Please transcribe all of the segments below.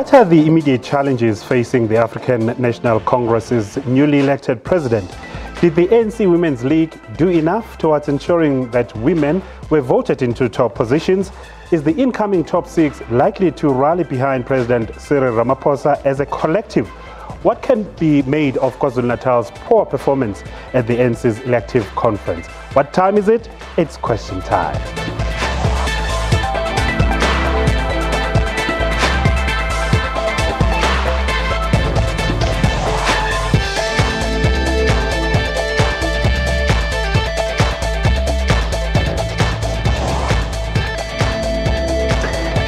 What are the immediate challenges facing the African National Congress's newly elected president? Did the ANC Women's League do enough towards ensuring that women were voted into top positions? Is the incoming top six likely to rally behind President Cyril Ramaphosa as a collective? What can be made of KwaZulu-Natal's poor performance at the ANC's elective conference? What time is it? It's question time.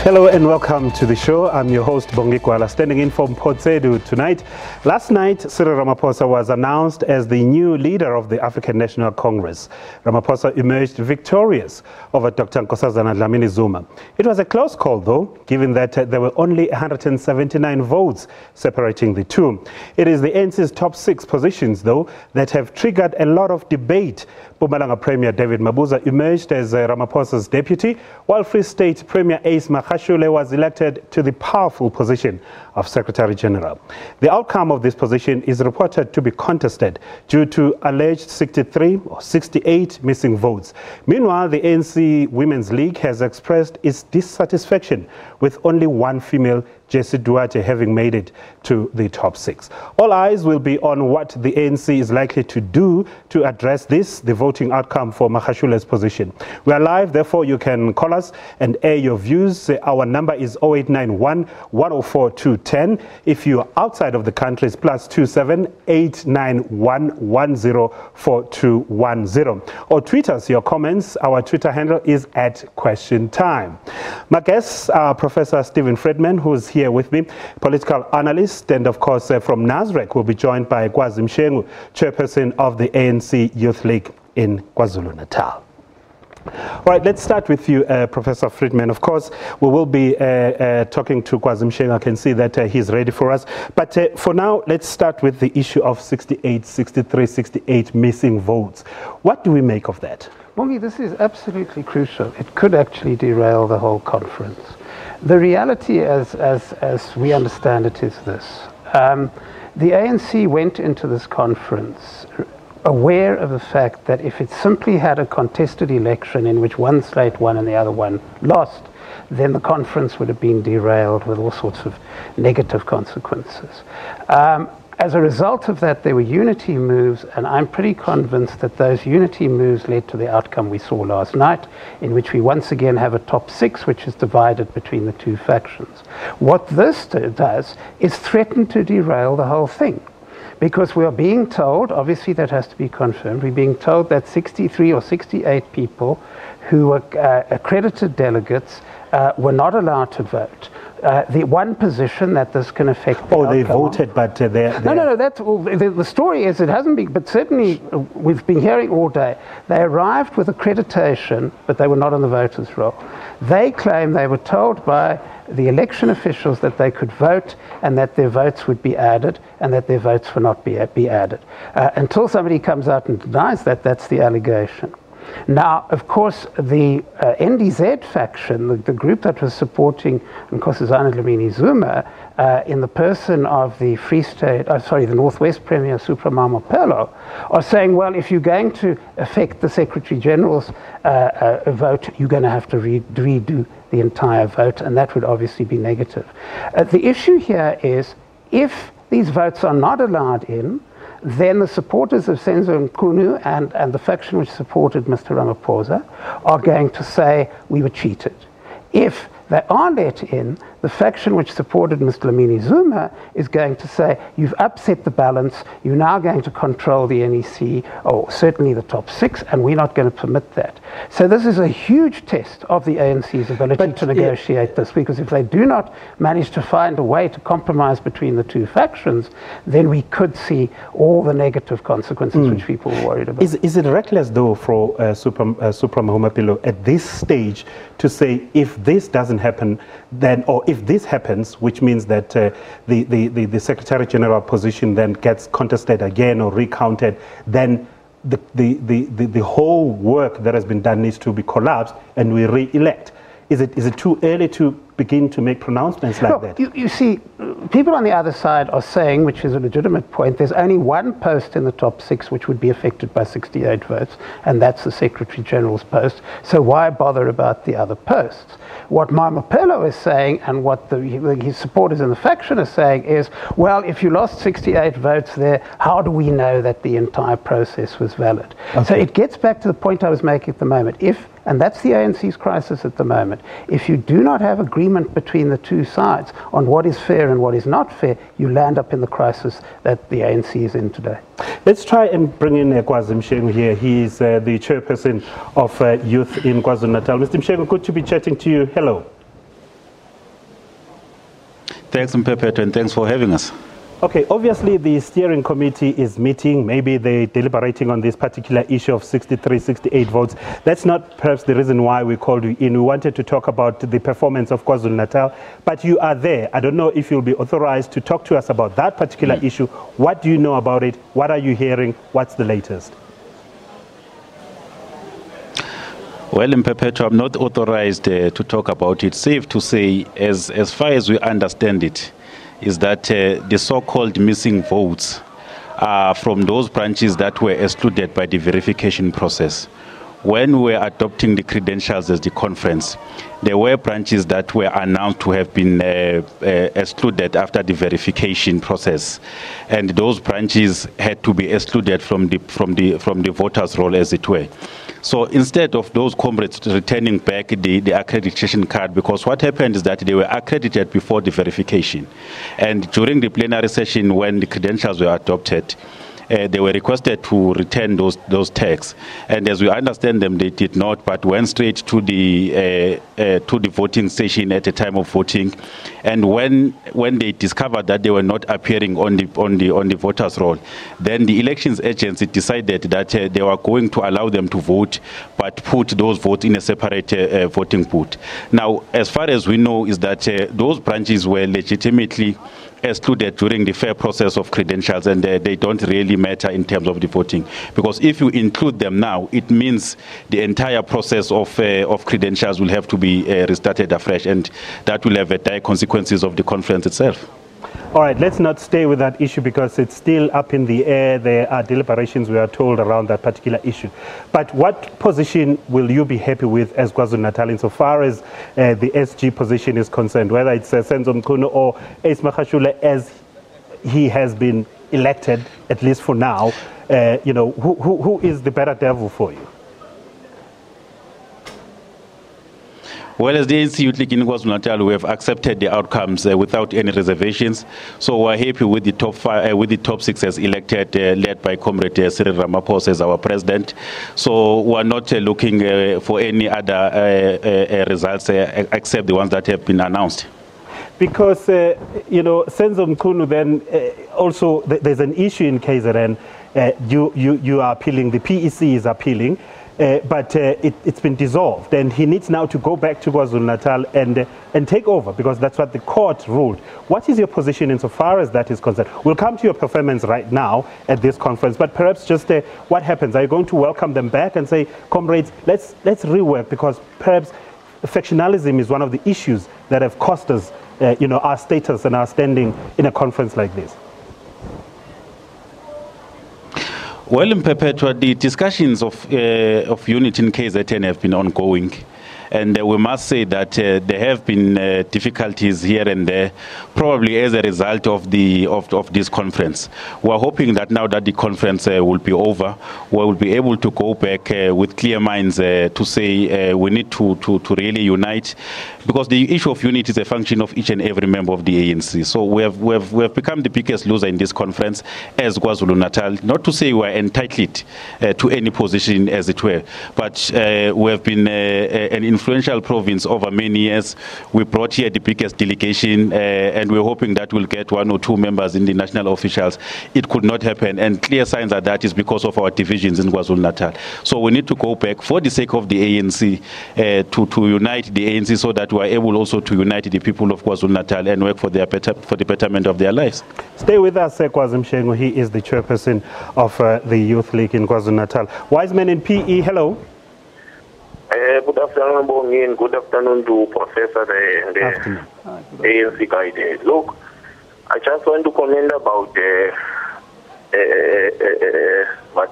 Hello and welcome to the show. I'm your host Bongi Kwala, standing in for Mpotsedu tonight. Last night, Cyril Ramaphosa was announced as the new leader of the African National Congress. Ramaphosa emerged victorious over Dr Nkosazana Dlamini-Zuma. It was a close call though, given that there were only 179 votes separating the two. It is the ANC's top six positions though that have triggered a lot of debate. Mpumalanga Premier David Mabuza emerged as Ramaphosa's deputy, while Free State Premier Ace Magashule was elected to the powerful position of Secretary General. The outcome of this position is reported to be contested due to alleged 63 or 68 missing votes. Meanwhile, the ANC Women's League has expressed its dissatisfaction with only one female, Jessie Duarte, having made it to the top six. All eyes will be on what the ANC is likely to do to address this, the voting outcome for Magashule's position. We are live, therefore you can call us and air your views. Our number is 0891 104 210. If you are outside of the country, it's +27 891 10 4210. Or tweet us your comments. Our Twitter handle is @QuestionTime. My guests are Professor Stephen Friedman, who is here with me, political analyst, and of course from Nasrec will be joined by Kwazi Mshengu, chairperson of the ANC Youth League in KwaZulu-Natal. All right, let's start with you, Professor Friedman. Of course, we will be talking to Kwazi Mshengu. I can see that he's ready for us. But for now, let's start with the issue of 68, 63, 68 missing votes. What do we make of that? Mongi, this is absolutely crucial. It could actually derail the whole conference. The reality, as we understand it, is this. The ANC went into this conference aware of the fact that if it simply had a contested election in which one slate won and the other one lost, then the conference would have been derailed with all sorts of negative consequences. As a result of that, there were unity moves, and I'm pretty convinced that those unity moves led to the outcome we saw last night, in which we once again have a top six, which is divided between the two factions. What this does is threaten to derail the whole thing, because we are being told, obviously that has to be confirmed, we're being told that 63 or 68 people who were accredited delegates were not allowed to vote. The one position that this can affect the they voted, but they're... No, that's all. The story is it hasn't been, but certainly we've been hearing all day, they arrived with accreditation, but they were not on the voters' roll. They claim they were told by the election officials that they could vote and that their votes would be added and that their votes would not be added. Until somebody comes out and denies that, that's the allegation. Now, of course, the NDZ faction, the group that was supporting Nkosazana Dlamini-Zuma, in the person of the Free State, the Northwest Premier Supramamapelo, are saying, well, if you're going to affect the Secretary General's vote, you're going to have to redo the entire vote, and that would obviously be negative. The issue here is, if these votes are not allowed in, then the supporters of Senzo Nkunu and the faction which supported Mr. Ramaphosa are going to say we were cheated. If they are let in, the faction which supported Mr. Dlamini-Zuma is going to say, you've upset the balance, you're now going to control the NEC, or certainly the top six, and we're not going to permit that. So this is a huge test of the ANC's ability to negotiate this, because if they do not manage to find a way to compromise between the two factions, then we could see all the negative consequences which people were worried about. Is it reckless, though, for Supramamapelo at this stage to say, if this doesn't happen, then, or if this happens, which means that the Secretary General position then gets contested again or recounted, then the whole work that has been done needs to be collapsed and we re-elect. Is it too early to begin to make pronouncements like that? You see, people on the other side are saying, which is a legitimate point, there's only one post in the top 6 which would be affected by 68 votes, and that's the Secretary General's post. So why bother about the other posts? What Mamapelo is saying, and what his supporters in the faction are saying is, well, if you lost 68 votes there, how do we know that the entire process was valid? Okay. So it gets back to the point I was making at the moment. And that's the ANC's crisis at the moment. If you do not have agreement between the two sides on what is fair and what is not fair, you land up in the crisis that the ANC is in today. Let's try and bring in Kwazi Mshengu here. He is the chairperson of youth in KwaZulu-Natal. Mr. Mshengu, good to be chatting to you. Hello. Thanks, Mpepeto, and thanks for having us. Okay, obviously the steering committee is meeting. Maybe they're deliberating on this particular issue of 63, 68 votes. That's not perhaps the reason why we called you in. We wanted to talk about the performance of KwaZulu-Natal, but you are there. I don't know if you'll be authorized to talk to us about that particular issue. What do you know about it? What are you hearing? What's the latest? Well, in Mpepeto, I'm not authorized to talk about it. Safe to say, as far as we understand it, is that the so-called missing votes are from those branches that were excluded by the verification process. When we were adopting the credentials as the conference, there were branches that were announced to have been excluded after the verification process, and those branches had to be excluded from the voters' roll, as it were. So instead of those comrades returning back the accreditation card, because what happened is that they were accredited before the verification, and during the plenary session when the credentials were adopted, they were requested to return those tags, and as we understand them, they did not, but went straight to the voting station at the time of voting. And when they discovered that they were not appearing on the voters' roll, then the elections agency decided that they were going to allow them to vote, but put those votes in a separate voting booth. Now, as far as we know, is that those branches were legitimately excluded during the fair process of credentials, and they don't really matter in terms of the voting, because if you include them now, it means the entire process of credentials will have to be restarted afresh, and that will have dire consequences of the conference itself. All right, let's not stay with that issue because it's still up in the air. There are deliberations, we are told, around that particular issue. But what position will you be happy with as KwaZulu-Natal insofar as the SG position is concerned, whether it's Senzo Mchunu or Ace Magashule, as he has been elected, at least for now? Who is the better devil for you? Well, as the ANC Youth League in KwaZulu-Natal, we have accepted the outcomes without any reservations. So we're happy with the top 6 as elected, led by Comrade Cyril Ramaphosa as our president. So we're not looking for any other results except the ones that have been announced. Because, Senzo Mchunu, then also there's an issue in KZN. You are appealing, the PEC is appealing. But it's been dissolved, and he needs now to go back to KwaZulu-Natal and take over, because that's what the court ruled. What is your position insofar as that is concerned? We'll come to your performance right now at this conference, but perhaps just what happens? Are you going to welcome them back and say, comrades, let's rework, because perhaps factionalism is one of the issues that have cost us our status and our standing in a conference like this? Well, in Mpepeto, the discussions of unity in KZN have been ongoing. And we must say that there have been difficulties here and there, probably as a result of this conference. We're hoping that now that the conference will be over, we will be able to go back with clear minds to say we need to really unite, because the issue of unity is a function of each and every member of the ANC. So we have become the biggest loser in this conference as KwaZulu-Natal. Not to say we are entitled to any position, as it were, but we have been an influential province over many years. We brought here the biggest delegation, and we're hoping that we'll get 1 or 2 members in the national officials. It could not happen, and clear signs of that is because of our divisions in KwaZulu-Natal. So we need to go back for the sake of the ANC to unite the ANC, so that we're able also to unite the people of KwaZulu-Natal and work for the betterment of their lives. Stay with us, Kwazi Mshengu. He is the chairperson of the Youth League in KwaZulu-Natal. Wiseman in PE, hello. Good afternoon, Bongi, and good afternoon to Professor the ANC guy there. Look, I just want to comment about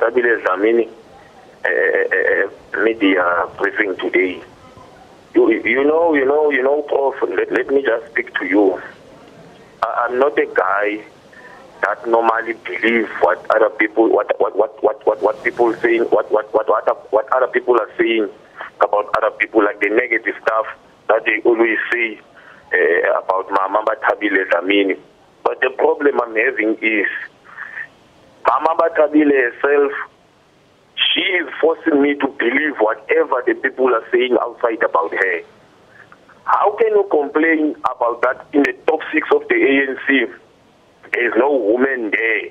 David Dlamini media briefing today. You know, Prof, let me just speak to you. I'm not a guy that normally believe what other people people saying what other people are saying about other people, like the negative stuff that they always say about Mama Tabile Dlamini. But the problem I'm having is Mama Tabile herself, she is forcing me to believe whatever the people are saying outside about her. How can you complain about that in the top 6 of the ANC? There is no woman there.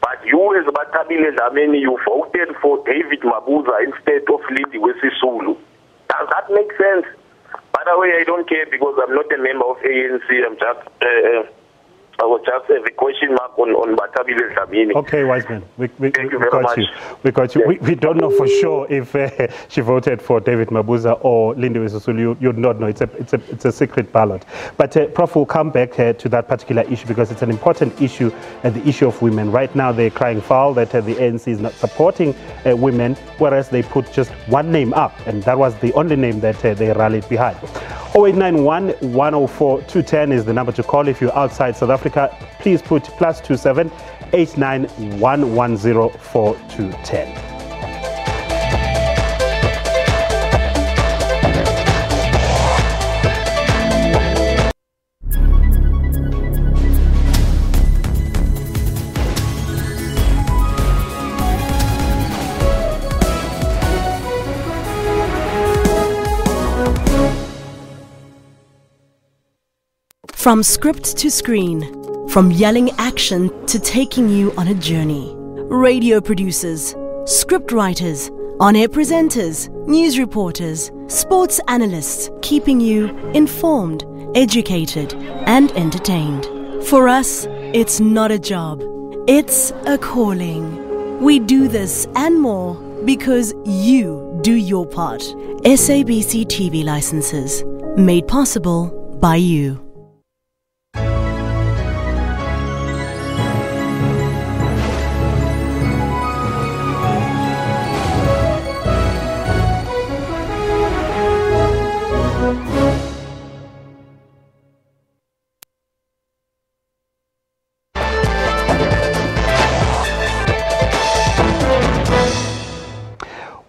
But you, as Tabile Dlamini, you voted for David Mabuza instead of Lindiwe Sisulu. Does that make sense? By the way, I don't care because I'm not a member of ANC. I'm just I was just a question mark on Tabile Dlamini. Okay, Wiseman. Thank you very much. We got you. We don't know for sure if she voted for David Mabuza or Lindiwe Sisulu. You'd not know. It's a secret ballot. But Prof, we'll come back to that particular issue because it's an important issue, the issue of women. Right now, they're crying foul that the ANC is not supporting women, whereas they put just one name up, and that was the only name that they rallied behind. 0891 104 210 is the number to call if you're outside South Africa. Please put +27 89 110 4210. From script to screen, from yelling action to taking you on a journey. Radio producers, script writers, on-air presenters, news reporters, sports analysts, keeping you informed, educated, and entertained. For us, it's not a job, it's a calling. We do this and more because you do your part. SABC TV licenses, made possible by you.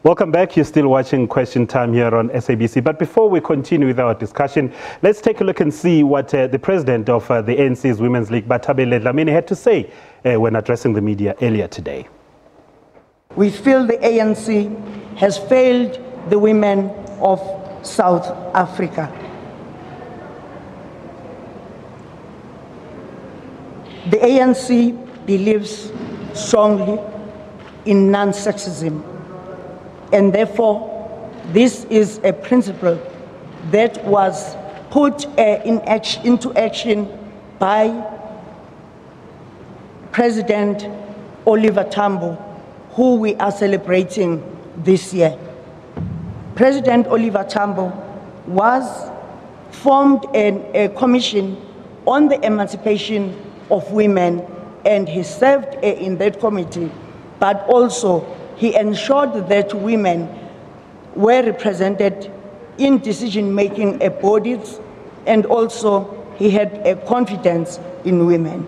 Welcome back. You're still watching Question Time here on SABC. But before we continue with our discussion, let's take a look and see what the president of the ANC's Women's League, Tabile Dlamini, had to say when addressing the media earlier today. We feel the ANC has failed the women of South Africa. The ANC believes strongly in non-sexism. And therefore, this is a principle that was put into action by President Oliver Tambo, who we are celebrating this year. President Oliver Tambo formed a commission on the emancipation of women, and he served in that committee, but also he ensured that women were represented in decision-making bodies, and also he had a confidence in women.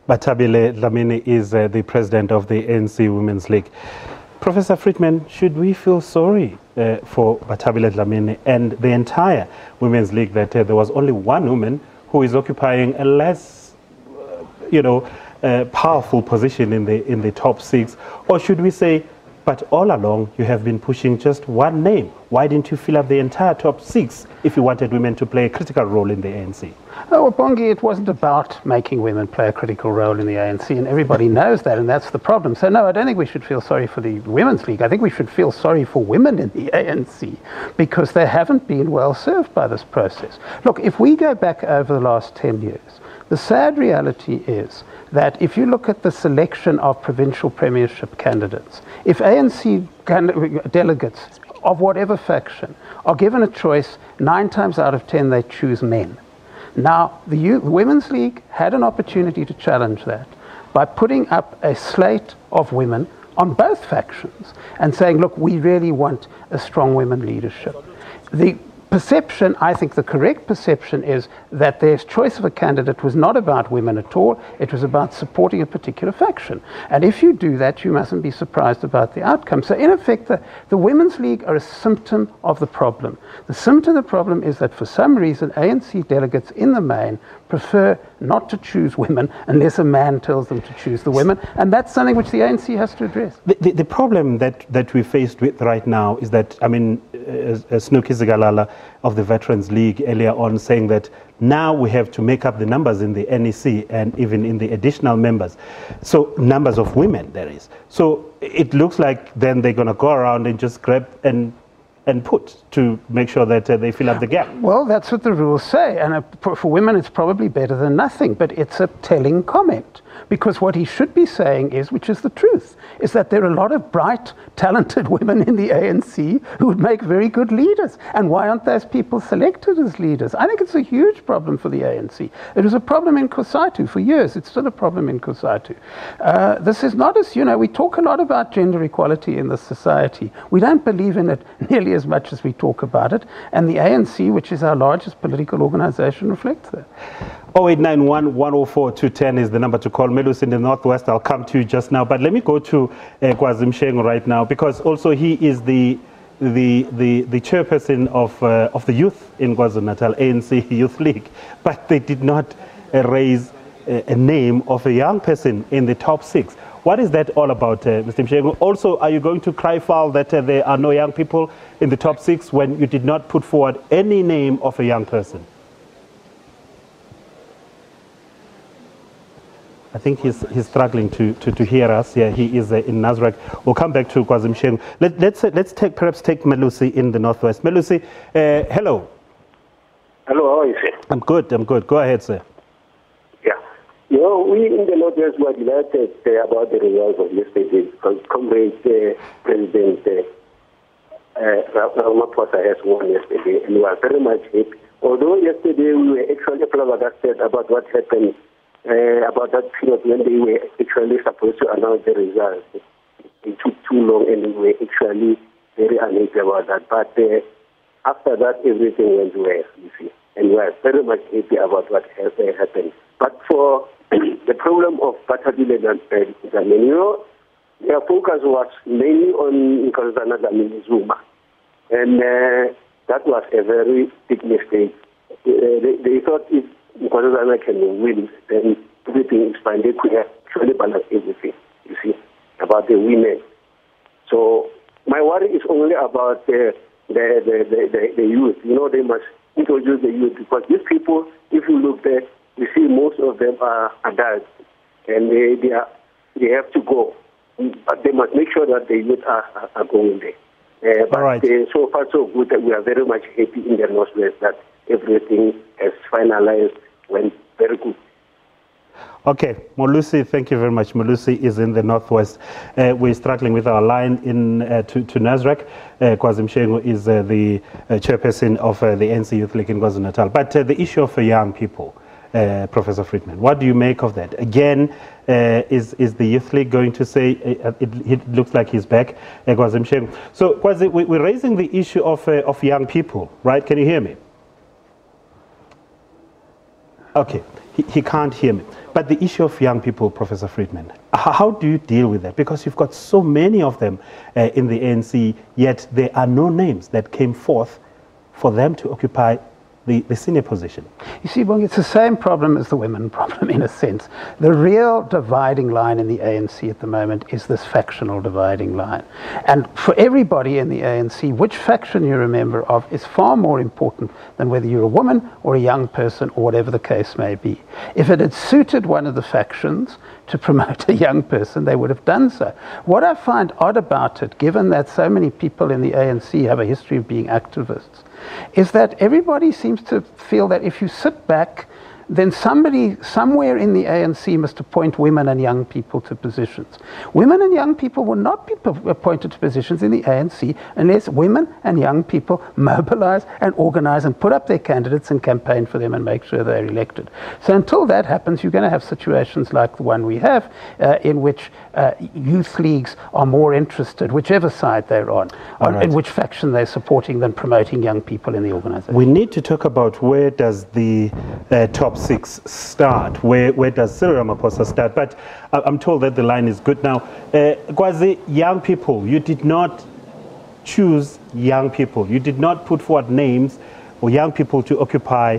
Tabile Dlamini is the president of the ANC Women's League. Professor Friedman, should we feel sorry for Tabile Dlamini and the entire Women's League that there was only one woman who is occupying a less, powerful position in the top 6, or should we say, but all along you have been pushing just one name? Why didn't you fill up the entire top 6 if you wanted women to play a critical role in the ANC? Oh, well, Bongi, it wasn't about making women play a critical role in the ANC, and everybody knows that, and that's the problem. So no, I don't think we should feel sorry for the Women's League. I think we should feel sorry for women in the ANC because they haven't been well served by this process. Look, if we go back over the last 10 years, The sad reality is that if you look at the selection of provincial premiership candidates, if ANC delegates of whatever faction are given a choice, 9 times out of 10 they choose men. Now, the Women's League had an opportunity to challenge that by putting up a slate of women on both factions and saying, look, we really want a strong women leadership. The perception, I think the correct perception, is that their choice of a candidate was not about women at all, it was about supporting a particular faction. And if you do that, you mustn't be surprised about the outcome. So in effect, the Women's League are a symptom of the problem. The symptom of the problem is that for some reason, ANC delegates in the main prefer not to choose women unless a man tells them to choose the women, and that's something which the ANC has to address. The problem that we're faced with right now is that, I mean, Snooki Zigalala of the Veterans League earlier on saying that now we have to make up the numbers in the NEC and even in the additional members. So numbers of women there is. So it looks like then they're going to go around and just grab and put to make sure that they fill up the gap. Well, that's what the rules say, and for women it's probably better than nothing, but it's a telling comment. Because what he should be saying is, which is the truth, is that there are a lot of bright, talented women in the ANC who would make very good leaders. And why aren't those people selected as leaders? I think it's a huge problem for the ANC. It was a problem in Kusatu for years. It's still a problem in Kusatu. This is not as, we talk a lot about gender equality in this society. We don't believe in it nearly as much as we talk about it. And the ANC, which is our largest political organization, reflects that. 0891 104 210 is the number to call. Melus in the Northwest, I'll come to you just now. But let me go to Kwazimshengo right now, because also he is the chairperson of the youth in KwaZulu-Natal, ANC Youth League. But they did not raise a name of a young person in the top 6. What is that all about, Mr. Mshengo? Also, are you going to cry foul that there are no young people in the top 6 when you did not put forward any name of a young person? I think he's struggling to hear us. Yeah, he is in Nasrec. We'll come back to Kwazimshengo. Let's perhaps take Melusi in the Northwest. Melusi, hello. Hello, how are you, sir? I'm good. Go ahead, sir. Yeah. We in the Northwest were delighted about the results of yesterday because Comrade President Ramaphosa has won yesterday, and we are very much happy. Although yesterday we were actually flabbergasted about what happened. About that period when they were actually supposed to announce the results. It took too long and we were actually very unhappy about that. But after that, everything went well, you see. And we are very much happy about what happened. But for the problem of Nkosazana Dlamini-Zuma, their focus was mainly on Nkosazana Dlamini-Zuma. And that was a very big mistake. They thought if Nkosazana can win, then everything is fine. They could have actually balanced everything, you see, about the women. So my worry is only about the youth. They must introduce the youth because these people, if you look there, you see most of them are adults and they have to go. But they must make sure that the youth are going there. But right. So far so good that we are very much happy in the Northwest that everything has finalized, went very good. Okay, Molusi, thank you very much. Molusi is in the Northwest. We're struggling with our line in to Nasrec. Kwazimshengo is the chairperson of the ANC Youth League in KwaZulu-Natal. But the issue of young people, Professor Friedman, what do you make of that? Again, is the Youth League going to say, it looks like he's back, Kwazimshengo. So, Kwazi, we're raising the issue of young people, right? Can you hear me? Okay, he can't hear me. But the issue of young people, Professor Friedman, how do you deal with that? Because you've got so many of them in the ANC, yet there are no names that came forth for them to occupy the senior position. You see, Bongi, it's the same problem as the women problem in a sense. The real dividing line in the ANC at the moment is this factional dividing line. And for everybody in the ANC, which faction you're a member of is far more important than whether you're a woman or a young person or whatever the case may be. If it had suited one of the factions to promote a young person, they would have done so. What I find odd about it, given that so many people in the ANC have a history of being activists, is that everybody seems to feel that if you sit back then somebody somewhere in the ANC must appoint women and young people to positions. Women and young people will not be appointed to positions in the ANC unless women and young people mobilize and organize and put up their candidates and campaign for them and make sure they're elected. So until that happens, you're going to have situations like the one we have, in which youth leagues are more interested, whichever side they're on in which faction they're supporting, than promoting young people in the organization. We need to talk about where does the top six start? Where does Cyril Ramaphosa start? But I'm told that the line is good now. Kwazi, young people, you did not choose young people. You did not put forward names for young people to occupy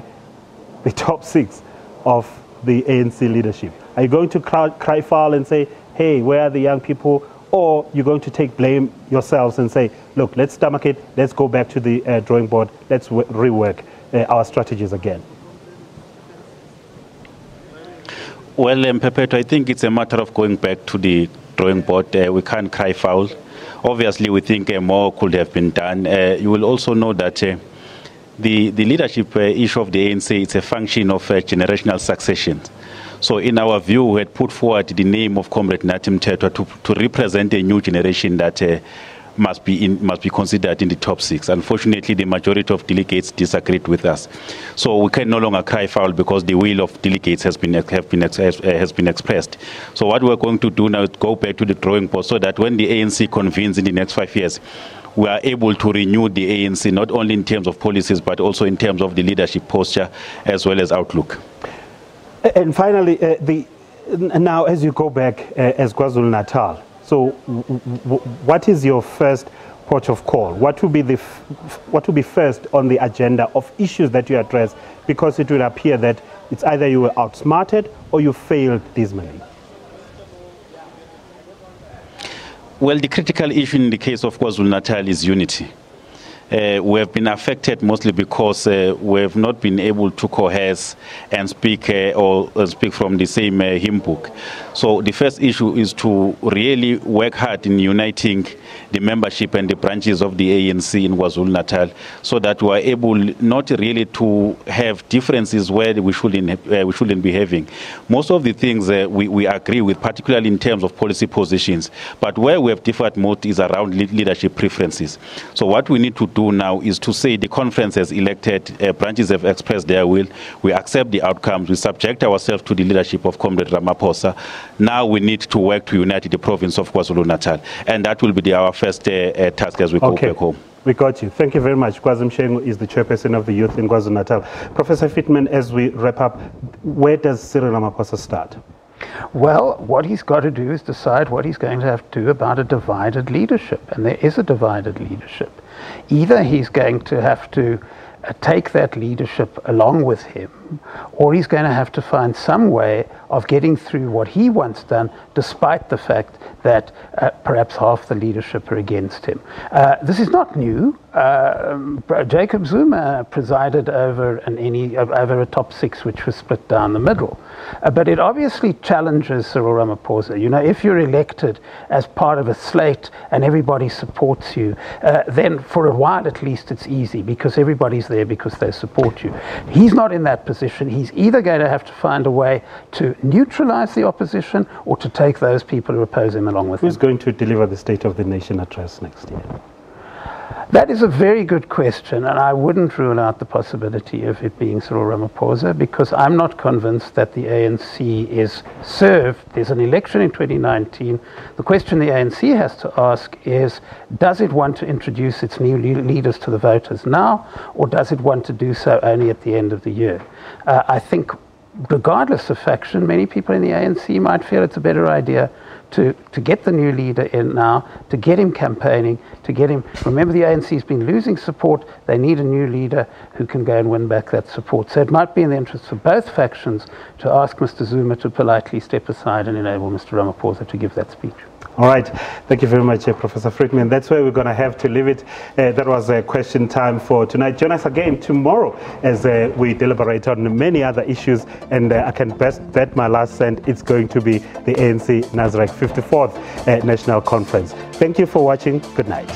the top six of the ANC leadership. Are you going to cry foul and say, hey, where are the young people? Or you're going to take blame yourselves and say, look, let's stomach it, let's go back to the drawing board, let's rework our strategies again? Well, Perpetua, I think it's a matter of going back to the drawing board. We can't cry foul. Obviously, we think more could have been done. You will also know that the leadership issue of the ANC is a function of generational succession. So in our view, we had put forward the name of Comrade Nathi Mthethwa to represent a new generation that must be considered in the top six. Unfortunately, the majority of delegates disagreed with us. So we can no longer cry foul because the will of delegates has been expressed. So what we're going to do now is go back to the drawing board so that when the ANC convenes in the next 5 years, we are able to renew the ANC, not only in terms of policies, but also in terms of the leadership posture as well as outlook. And finally, now as you go back as KwaZulu-Natal, so what is your first port of call? What will be first on the agenda of issues that you address? Because it will appear that it's either you were outsmarted or you failed dismally. Well, the critical issue in the case of KwaZulu-Natal is unity. We have been affected mostly because we have not been able to coalesce and speak or speak from the same hymn book. So the first issue is to really work hard in uniting the membership and the branches of the ANC in KwaZulu-Natal so that we are able not really to have differences where we shouldn't be having. Most of the things we agree with, particularly in terms of policy positions, but where we have differed most is around leadership preferences. So what we need to do now is to say the conference has elected, branches have expressed their will, we accept the outcomes, we subject ourselves to the leadership of Comrade Ramaphosa. Now we need to work to unite the province of KwaZulu-Natal, and that will be our first task as we go back home. We got you. Thank you very much. Kwazi Mshengu is the chairperson of the youth in KwaZulu-Natal. Professor Fitman, as we wrap up, where does Cyril Ramaphosa start? Well, what he's got to do is decide what he's going to have to do about a divided leadership, and there is a divided leadership. Either he's going to have to take that leadership along with him, or he's going to have to find some way of getting through what he wants done, despite the fact that perhaps half the leadership are against him. This is not new. Jacob Zuma presided over a top six which was split down the middle. But it obviously challenges Cyril Ramaphosa. You know, if you're elected as part of a slate and everybody supports you, then for a while at least it's easy because everybody's there because they support you. He's not in that position. He's either going to have to find a way to neutralize the opposition or to take those people who oppose him along with him. Who's going to deliver the State of the Nation address next year? That is a very good question, and I wouldn't rule out the possibility of it being Cyril Ramaphosa because I'm not convinced that the ANC is served. There's an election in 2019. The question the ANC has to ask is, does it want to introduce its new leaders to the voters now, or does it want to do so only at the end of the year? I think regardless of faction, many people in the ANC might feel it's a better idea to get the new leader in now, to get him campaigning, to get him... Remember, the ANC's been losing support. They need a new leader who can go and win back that support. So it might be in the interest of both factions to ask Mr. Zuma to politely step aside and enable Mr. Ramaphosa to give that speech. All right. Thank you very much, Professor Friedman. That's where we're going to have to leave it. That was a question time for tonight. Join us again tomorrow as we deliberate on many other issues. And I can best bet my last cent it's going to be the ANC Nasrec 54th National Conference. Thank you for watching. Good night.